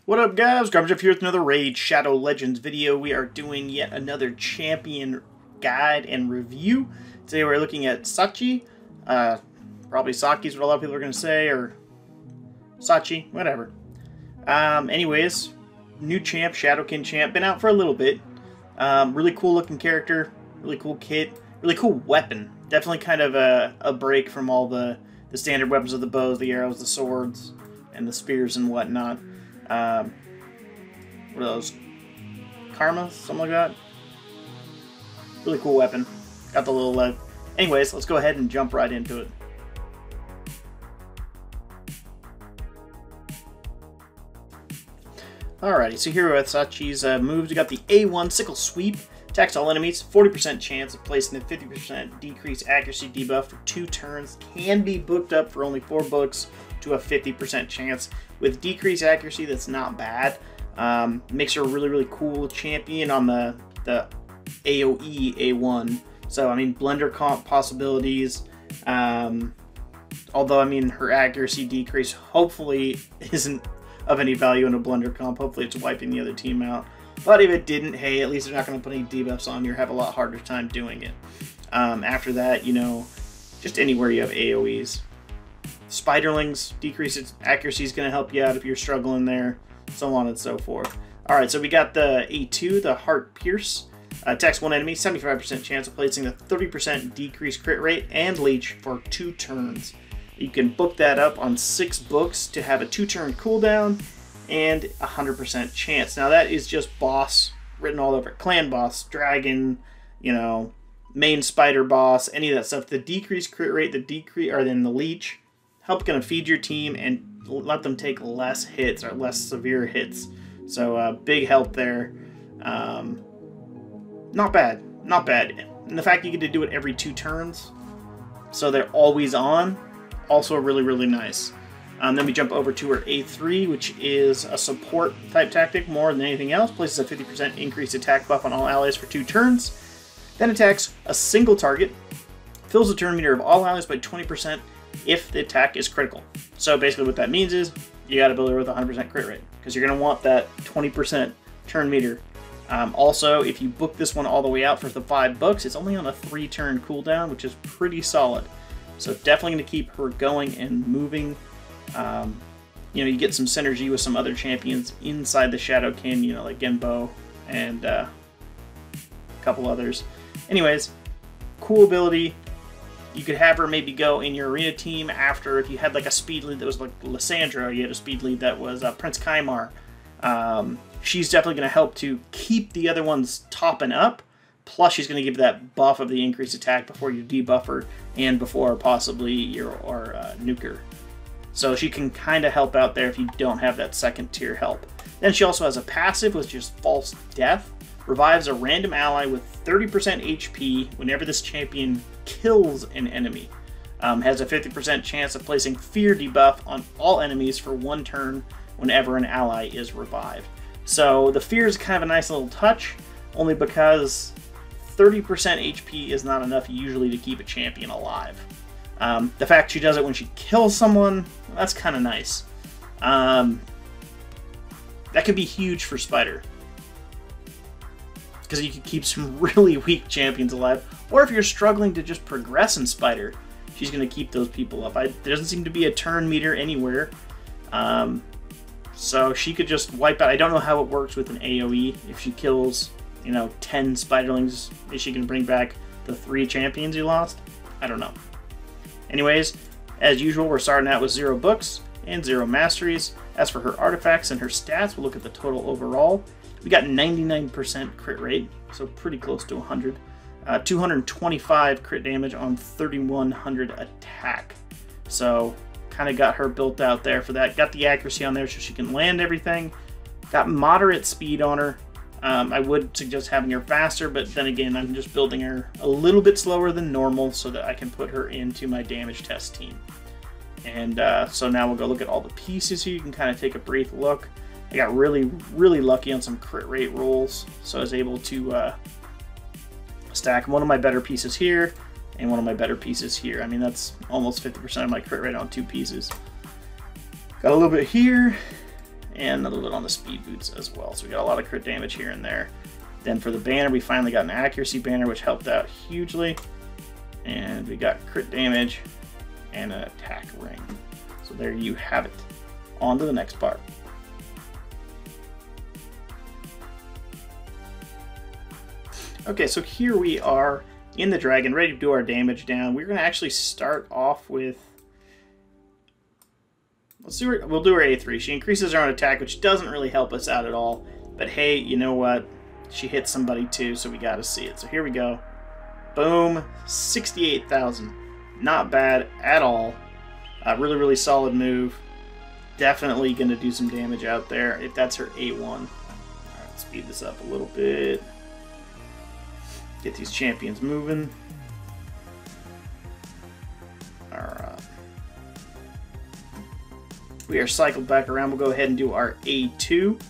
What up, guys? Garbage here with another Raid Shadow Legends video. We are doing yet another champion guide and review. Today we're looking at Sachi. Probably Saki is what a lot of people are going to say, or Sachi, whatever. Anyways, new champ, Shadowkin Champ. Been out for a little bit. Really cool looking character, really cool kit, really cool weapon. Definitely kind of a break from all the standard weapons of the bows, the arrows, the swords, and the spears and whatnot. What are those? Karma? Something like that? Really cool weapon. Got the little leg. Anyways, let's go ahead and jump right into it. Alrighty, so here with Sachi's moves, we got the A1 Sickle Sweep. Attacks all enemies, 40% chance of placing a 50% decreased accuracy debuff for 2 turns. Can be booked up for only 4 books to a 50% chance. With decreased accuracy, that's not bad. Makes her a really, really cool champion on the AoE A1. So, I mean, blender comp possibilities. Although, I mean, her accuracy decrease hopefully isn't of any value in a blender comp. Hopefully it's wiping the other team out. But if it didn't, hey, at least they're not going to put any debuffs on you or have a lot harder time doing it. After that, you know, just anywhere you have AoEs. Spiderlings, decreased accuracy is going to help you out if you're struggling there, so on and so forth. Alright, so we got the A2, the Heart Pierce. Attacks one enemy, 75% chance of placing a 30% decreased crit rate and leech for 2 turns. You can book that up on 6 books to have a 2-turn cooldown and 100% chance. Now that is just boss written all over it. Clan boss, dragon, you know, main spider boss, any of that stuff. The decreased crit rate, then the leech, help kind of feed your team and let them take less hits or less severe hits. So big help there. Not bad, not bad. And the fact you get to do it every 2 turns, so they're always on, also really, really nice. Then we jump over to her A3, which is a support type tactic more than anything else. Places a 50% increased attack buff on all allies for 2 turns. Then attacks a single target. Fills the turn meter of all allies by 20% if the attack is critical. So basically what that means is you got to build her with a 100% crit rate, because you're going to want that 20% turn meter. Also, if you book this one all the way out for the 5 books, it's only on a 3-turn cooldown, which is pretty solid. So definitely going to keep her going and moving. You know, you get some synergy with some other champions inside the Shadowkin, you know, like Genbo and a couple others. Anyways, cool ability. You could have her maybe go in your arena team after, if you had like a speed lead that was like Lysandra, you had a speed lead that was Prince Kaimar. She's definitely going to help to keep the other ones topping up. Plus, she's going to give that buff of the increased attack before you debuff her and before possibly your nuke her. So she can kind of help out there if you don't have that second tier help. Then she also has a passive, which is False Death. Revives a random ally with 30% HP whenever this champion kills an enemy. Has a 50% chance of placing Fear debuff on all enemies for 1 turn whenever an ally is revived. So the Fear is kind of a nice little touch, only because 30% HP is not enough usually to keep a champion alive. The fact she does it when she kills someone, that's kind of nice. That could be huge for Spider, because you could keep some really weak champions alive. Or if you're struggling to just progress in Spider, she's going to keep those people up. There doesn't seem to be a turn meter anywhere. So she could just wipe out. I don't know how it works with an AoE. If she kills, you know, 10 Spiderlings, is she can bring back the 3 champions you lost? I don't know. Anyways, as usual, we're starting out with 0 books and 0 masteries. As for her artifacts and her stats, we'll look at the total overall. We got 99% crit rate, so pretty close to 100. 225 crit damage on 3100 attack. So kind of got her built out there for that. Got the accuracy on there so she can land everything. Got moderate speed on her. I would suggest having her faster, but then again, I'm just building her a little bit slower than normal so that I can put her into my damage test team. And so now we'll go look at all the pieces here. You can kind of take a brief look. I got really, really lucky on some crit rate rolls, so I was able to stack one of my better pieces here and one of my better pieces here. I mean, that's almost 50% of my crit rate on 2 pieces. Got a little bit here. and a little bit on the speed boots as well. So we got a lot of crit damage here and there. Then for the banner, we finally got an accuracy banner, which helped out hugely. And we got crit damage and an attack ring. So there you have it. On to the next part. Okay, so here we are in the dragon, ready to do our damage down. We're going to actually start off with... we'll do her A3. She increases her own attack, which doesn't really help us out at all. But hey, you know what? She hits somebody too, so we got to see it. So here we go. Boom. 68,000. Not bad at all. Really, really solid move. Definitely going to do some damage out there if that's her A1. All right, let's speed this up a little bit. Get these champions moving. Alright. We are cycled back around. We'll go ahead and do our A2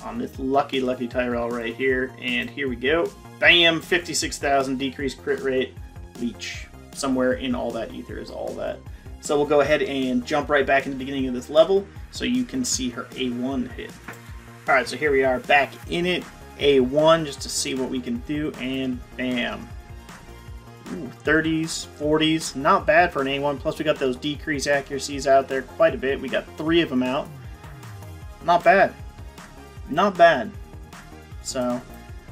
on this lucky Tyrell right here. And here we go. Bam! 56,000 decreased crit rate. Leech. Somewhere in all that ether is all that. So we'll go ahead and jump right back in the beginning of this level so you can see her A1 hit. Alright, so here we are back in it. A1 just to see what we can do, and bam. Ooh, 30s, 40s, not bad for an A1. Plus we got those decrease accuracies out there quite a bit. We got 3 of them out. Not bad. Not bad. So,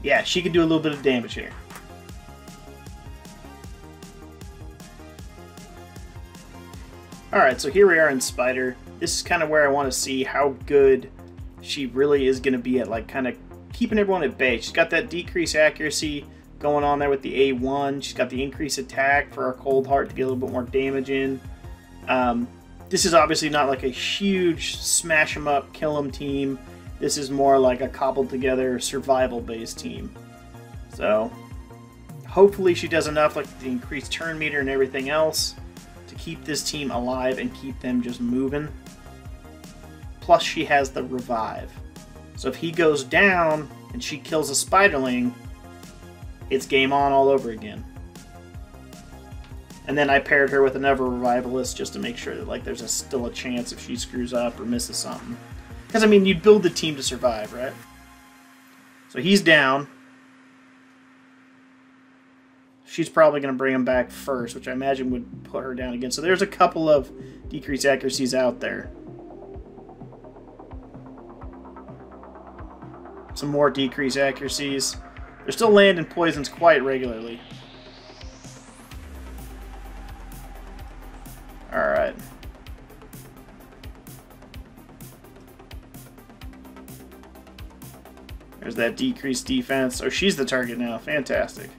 yeah, she could do a little bit of damage here. Alright, so here we are in Spider. This is kind of where I want to see how good she really is going to be at, like, kind of keeping everyone at bay. She's got that decrease accuracy going on there with the A1. She's got the increased attack for our Cold Heart to get a little bit more damage in. This is obviously not like a huge smash 'em up, kill 'em team. This is more like a cobbled together survival based team. So hopefully she does enough, like the increased turn meter and everything else, to keep this team alive and keep them just moving. Plus she has the revive. So if he goes down and she kills a spiderling, it's game on all over again. And then I paired her with another revivalist just to make sure that like there's still a chance if she screws up or misses something. Because I mean, you'd build the team to survive, right? So he's down. She's probably going to bring him back first, which I imagine would put her down again. So there's a couple of decreased accuracies out there. Some more decreased accuracies. They're still landing poisons quite regularly. Alright. There's that decreased defense. Oh, she's the target now. Fantastic.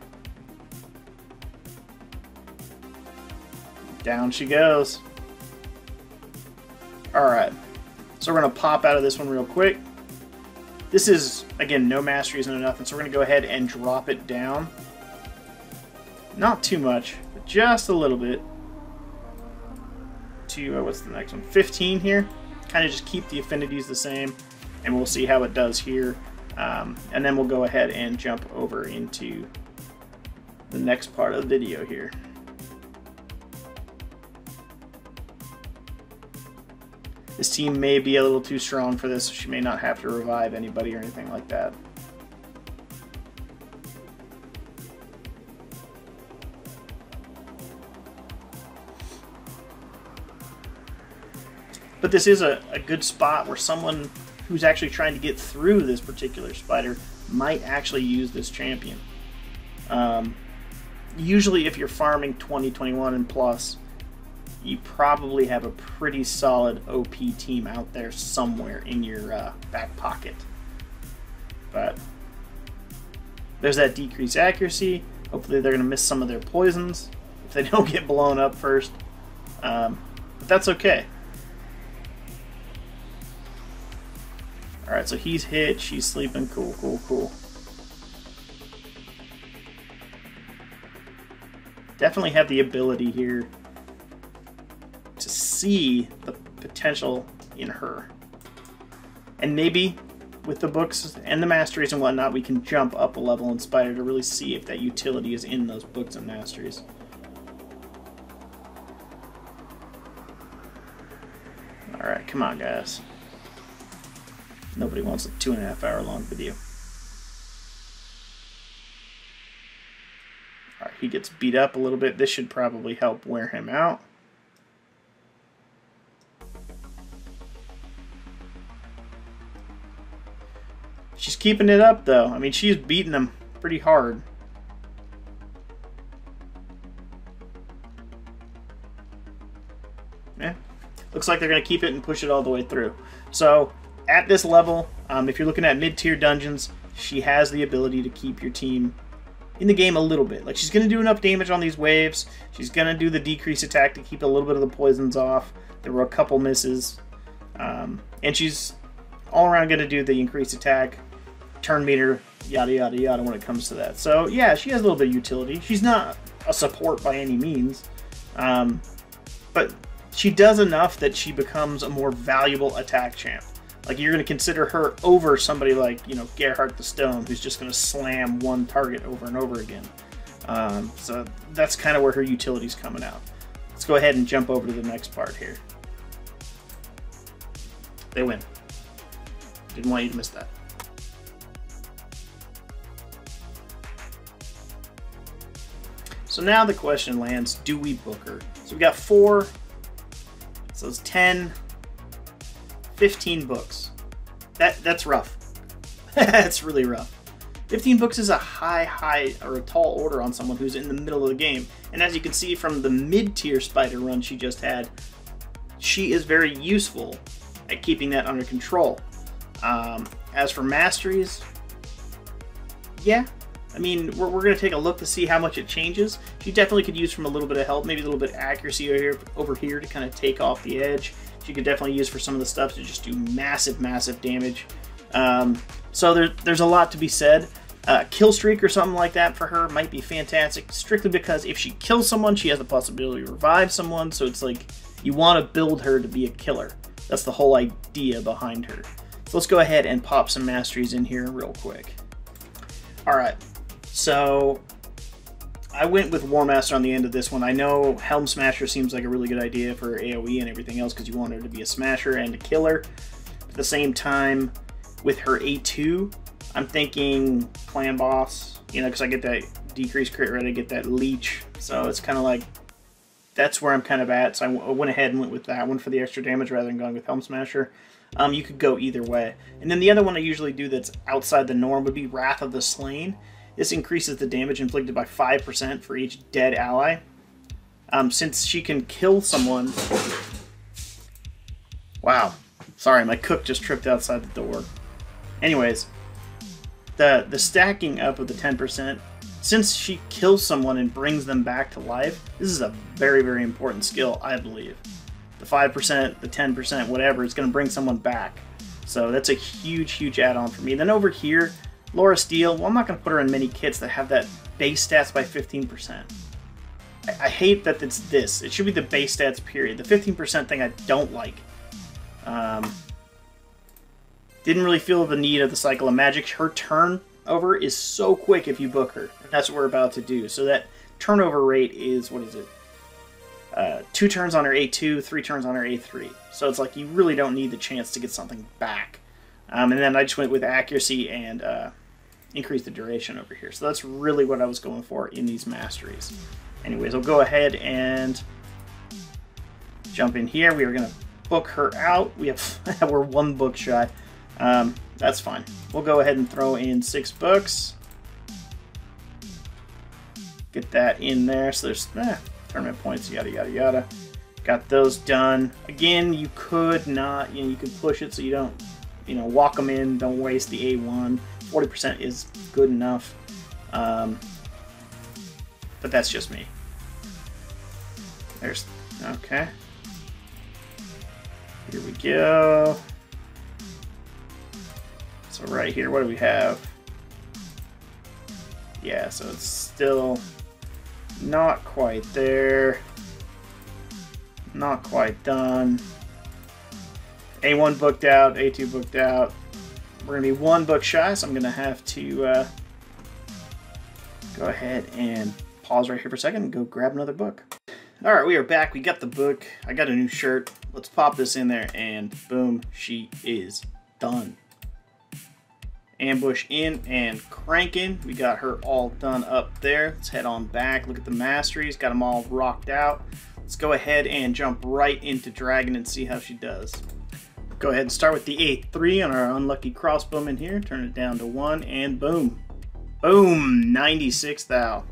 Down she goes. Alright. So we're going to pop out of this one real quick. This is, again, no masteries, no nothing, so we're going to go ahead and drop it down. Not too much, but just a little bit. To, what's the next one? 15 here. Kind of just keep the affinities the same, and we'll see how it does here. And then we'll go ahead and jump over into the next part of the video here. This team may be a little too strong for this, so she may not have to revive anybody or anything like that. But this is a good spot where someone who's actually trying to get through this particular spider might actually use this champion. Usually if you're farming 20, 21 and plus, you probably have a pretty solid OP team out there somewhere in your back pocket. But there's that decreased accuracy. Hopefully they're going to miss some of their poisons if they don't get blown up first. But that's okay. Alright, so he's hit, she's sleeping. Cool, cool, cool. Definitely have the ability here to see the potential in her. And maybe with the books and the masteries and whatnot, we can jump up a level in Spider to really see if that utility is in those books and masteries. Alright, come on, guys. Nobody wants a 2.5 hour long video. Alright, he gets beat up a little bit. This should probably help wear him out. She's keeping it up, though. I mean, she's beating him pretty hard. Yeah. Looks like they're going to keep it and push it all the way through. So, at this level, if you're looking at mid-tier dungeons, she has the ability to keep your team in the game a little bit. Like, she's going to do enough damage on these waves. She's going to do the decrease attack to keep a little bit of the poisons off. There were a couple misses. And she's all around going to do the increased attack, turn meter, yada, yada, yada when it comes to that. So, yeah, she has a little bit of utility. She's not a support by any means. But she does enough that she becomes a more valuable attack champ. Like, you're going to consider her over somebody like, you know, Gerhardt the Stone, who's just going to slam one target over and over again. So that's kind of where her utility's coming out. Let's go ahead and jump over to the next part here. They win. Didn't want you to miss that. So now the question lands, do we book her? So we got 4, so it's 10, 15 books. That's rough. That's really rough. 15 books is a high, or a tall order on someone who's in the middle of the game. And as you can see from the mid-tier spider run she just had, she is very useful at keeping that under control. As for Masteries, yeah. I mean, we're going to take a look to see how much it changes. She definitely could use from a little bit of help, maybe a little bit of accuracy over here to kind of take off the edge. She could definitely use for some of the stuff to just do massive, massive damage. So there's a lot to be said. Kill streak or something like that for her might be fantastic, strictly because if she kills someone, she has the possibility to revive someone, so it's like you want to build her to be a killer. That's the whole idea behind her. So let's go ahead and pop some masteries in here real quick. Alright. So, I went with War Master on the end of this one. I know Helm Smasher seems like a really good idea for AoE and everything else because you want her to be a smasher and a killer. At the same time, with her A2, I'm thinking Clan Boss, you know, because I get that decreased crit rate, I get that leech. So it's kind of like, that's where I'm kind of at. So I went ahead and went with that one for the extra damage rather than going with Helm Smasher. You could go either way. And then the other one I usually do that's outside the norm would be Wrath of the Slain. This increases the damage inflicted by 5% for each dead ally. Since she can kill someone... Wow. Sorry, my cook just tripped outside the door. Anyways, the stacking up of the 10%, since she kills someone and brings them back to life, this is a very, very important skill, I believe. The 5%, the 10%, whatever, it's going to bring someone back. So that's a huge, huge add-on for me. Then over here, Laura Steele, well, I'm not going to put her in many kits that have that base stats by 15%. I hate that it's this. It should be the base stats, period. The 15% thing I don't like. Didn't really feel the need of the Cycle of Magic. Her turnover is so quick if you book her. That's what we're about to do. So that turnover rate is, what is it? 2 turns on her A2, 3 turns on her A3. So it's like you really don't need the chance to get something back. And then I just went with accuracy and increase the duration over here. So that's really what I was going for in these masteries. Anyways, I'll go ahead and jump in here. We are going to book her out. We're 1 book shy. That's fine. We'll go ahead and throw in 6 books. Get that in there. So there's tournament points, yada, yada, yada. Got those done. Again, you could not, you could push it so you don't, walk them in. Don't waste the A1. 40% is good enough. But that's just me. Okay. Here we go. So right here, what do we have? Yeah, so it's still not quite there. Not quite done. A1 booked out, A2 booked out. We're going to be 1 book shy, so I'm going to have to go ahead and pause right here for a second and go grab another book. Alright, we are back. We got the book. I got a new shirt. Let's pop this in there, and boom, she is done. Ambush in and cranking. We got her all done up there. Let's head on back. Look at the Masteries. Got them all rocked out. Let's go ahead and jump right into Dragon and see how she does. Go ahead and start with the A3 on our unlucky crossbowman here. Turn it down to 1 and boom. Boom! 96 thou.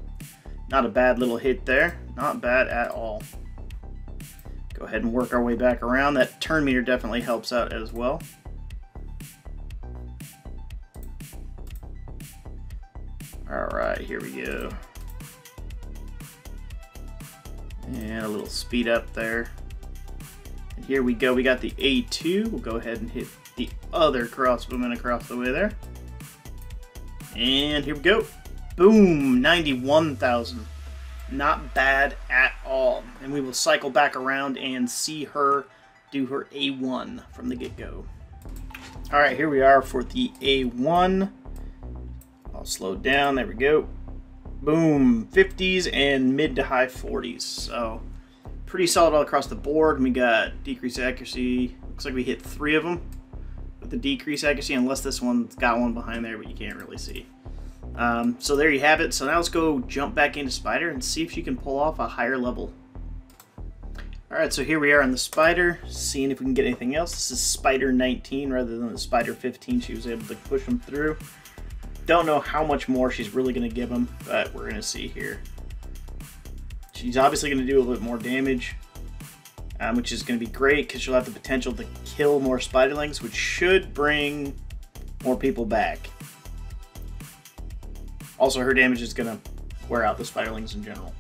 Not a bad little hit there. Not bad at all. Go ahead and work our way back around. That turn meter definitely helps out as well. Alright, here we go. And a little speed up there. And here we go. We got the A2. We'll go ahead and hit the other crossbowman across the way there. And here we go. Boom! 91,000. Not bad at all. And we will cycle back around and see her do her A1 from the get-go. Alright, here we are for the A1. I'll slow down. There we go. Boom. 50s and mid to high 40s. So pretty solid all across the board. We got decreased accuracy. Looks like we hit 3 of them with the decreased accuracy, unless this one's got one behind there, but you can't really see. So there you have it. So now let's go jump back into Spider and see if she can pull off a higher level. Alright, so here we are on the Spider, seeing if we can get anything else. This is Spider 19 rather than the Spider 15. She was able to push them through. Don't know how much more she's really going to give him, but we're going to see here. She's obviously going to do a little bit more damage, which is going to be great because she'll have the potential to kill more spiderlings, which should bring more people back. Also, her damage is going to wear out the spiderlings in general.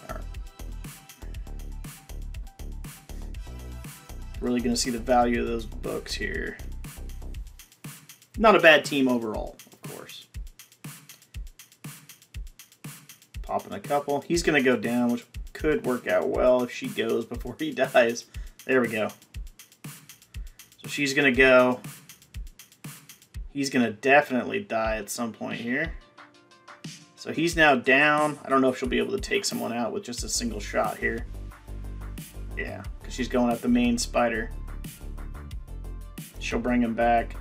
All right. Really going to see the value of those books here. Not a bad team overall, of course. Popping a couple. He's going to go down, which could work out well if she goes before he dies. There we go. So she's going to go. He's going to definitely die at some point here. So he's now down. I don't know if she'll be able to take someone out with just a single shot here. Yeah, because she's going at the main spider. She'll bring him back.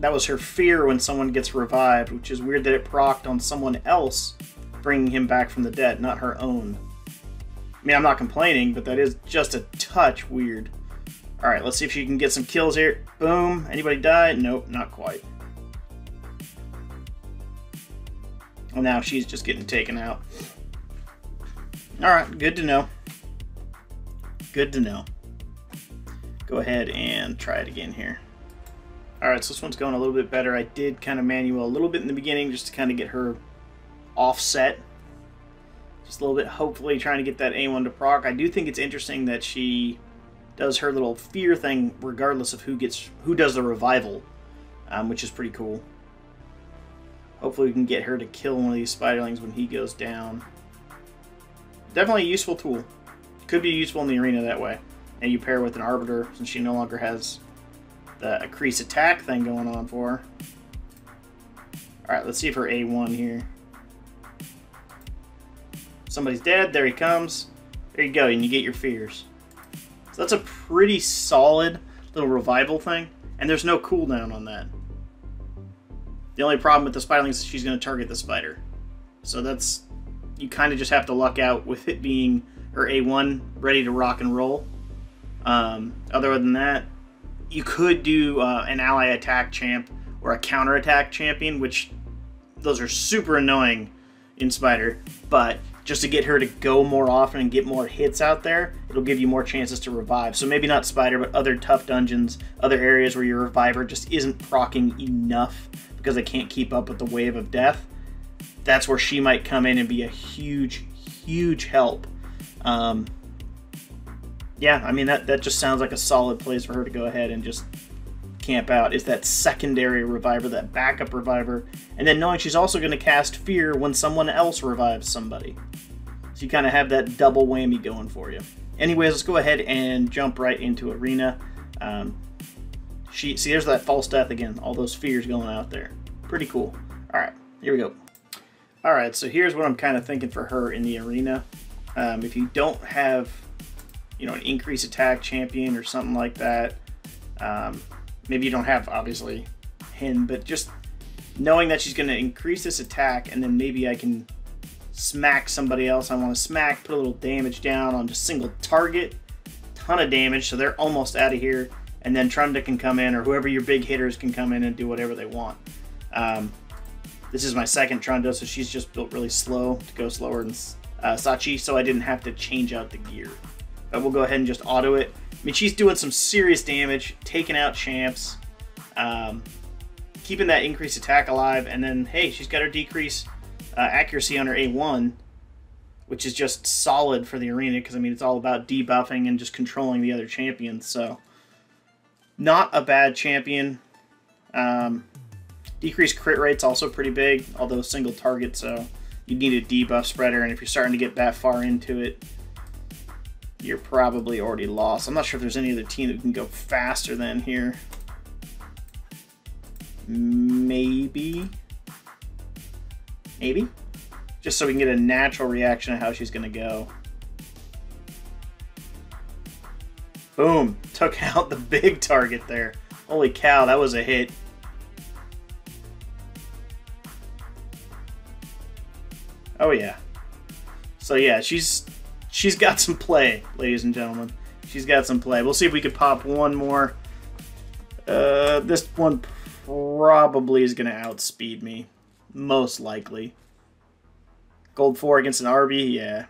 That was her fear when someone gets revived, which is weird that it procced on someone else bringing him back from the dead, not her own. I mean, I'm not complaining, but that is just a touch weird. Alright, let's see if she can get some kills here. Boom. Anybody die? Nope, not quite. Well, now she's just getting taken out. Alright, good to know. Good to know. Go ahead and try it again here. Alright, so this one's going a little bit better. I did kind of manual a little bit in the beginning just to kind of get her offset. Just a little bit, hopefully trying to get that A1 to proc. I do think it's interesting that she does her little fear thing regardless of who does the revival, which is pretty cool. Hopefully we can get her to kill one of these spiderlings when he goes down. Definitely a useful tool. Could be useful in the arena that way. And you pair with an Arbiter since she no longer has the increased attack thing going on for her. Alright, let's see if her A1 here. Somebody's dead. There he comes. There you go, and you get your fears. So that's a pretty solid little revival thing, and there's no cooldown on that. The only problem with the spiderlings is she's going to target the spider. So that's, you kind of just have to luck out with it being her A1 ready to rock and roll. Other than that, you could do an ally attack champ or a counter attack champion, which those are super annoying in Spider, but just to get her to go more often and get more hits out there, it'll give you more chances to revive. So maybe not Spider, but other tough dungeons, other areas where your reviver just isn't proccing enough because they can't keep up with the wave of death. That's where she might come in and be a huge, huge help. Yeah, I mean, that just sounds like a solid place for her to go ahead and just camp out, is that secondary reviver, that backup reviver, and then knowing she's also going to cast fear when someone else revives somebody. So you kind of have that double whammy going for you. Anyways, let's go ahead and jump right into Arena. See, there's that false death again, all those fears going out there. Pretty cool. Alright, here we go. Alright, so here's what I'm kind of thinking for her in the Arena. If you don't have, you know, an increase attack champion or something like that, maybe you don't have, obviously, Hin, but just knowing that she's going to increase this attack, and then maybe I can smack somebody else I want to smack, put a little damage down on just single target, ton of damage, so they're almost out of here, and then Trunda can come in, or whoever your big hitters can come in and do whatever they want. This is my second Trunda, so she's just built really slow to go slower than Sachi, so I didn't have to change out the gear. But we'll go ahead and just auto it. I mean, she's doing some serious damage, taking out champs, keeping that increased attack alive, and then, hey, she's got her decrease accuracy on her A1, which is just solid for the arena, because, I mean, it's all about debuffing and just controlling the other champions, so not a bad champion. Decreased crit rate's also pretty big, although single target, so you need a debuff spreader, and if you're starting to get that far into it, you're probably already lost. I'm not sure if there's any other team that can go faster than here. Maybe? Maybe? Just so we can get a natural reaction of how she's going to go. Boom! Took out the big target there. Holy cow, that was a hit. Oh yeah. So yeah, she's got some play, ladies and gentlemen. She's got some play. We'll see if we can pop one more. This one probably is going to outspeed me. Most likely. Gold 4 against an RB? Yeah.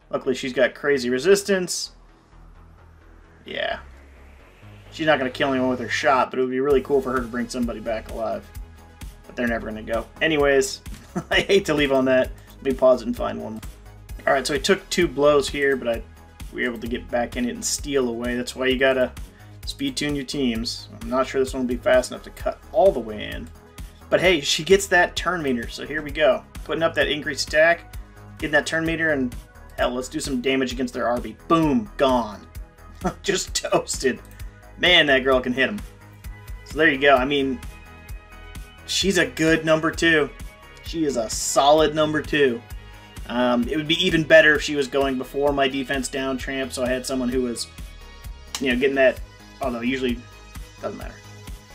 Luckily she's got crazy resistance. Yeah. She's not going to kill anyone with her shot, but it would be really cool for her to bring somebody back alive. But they're never going to go. Anyways, I hate to leave on that. Let me pause it and find one. Alright, so I took 2 blows here, but we were able to get back in it and steal away. That's why you gotta speed tune your teams. I'm not sure this one will be fast enough to cut all the way in. But hey, she gets that turn meter, so here we go. Putting up that increased attack, getting that turn meter, and hell, let's do some damage against their RB. Boom, gone. Just toasted. Man, that girl can hit him. So there you go. I mean, she's a good number 2. She is a solid number 2. It would be even better if she was going before my defense down tramp, so I had someone who was, you know, getting that, although usually doesn't matter.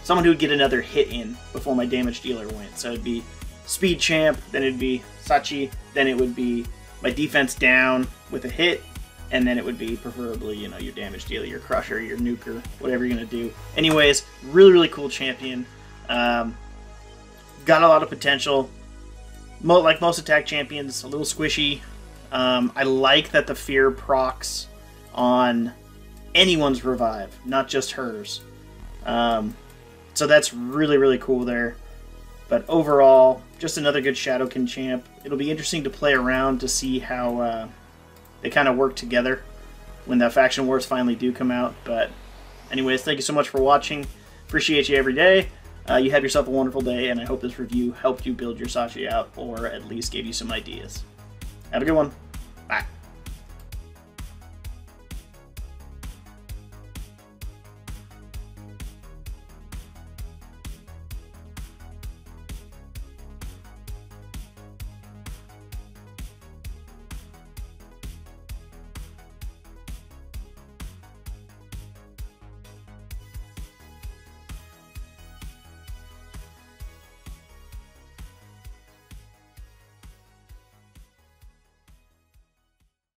Someone who would get another hit in before my damage dealer went. So it'd be speed champ, then it'd be Sachi, then it would be my defense down with a hit, and then it would be preferably, you know, your damage dealer, your crusher, your nuker, whatever you're going to do. Anyways, really, really cool champion. Got a lot of potential. Like most attack champions, a little squishy. I like that the fear procs on anyone's revive, not just hers. So that's really, really cool there. But overall, just another good Shadowkin champ. It'll be interesting to play around to see how they kind of work together when the faction wars finally do come out. But anyways, thank you so much for watching. Appreciate you every day. You have yourself a wonderful day, and I hope this review helped you build your Sachi out, or at least gave you some ideas. Have a good one. Bye.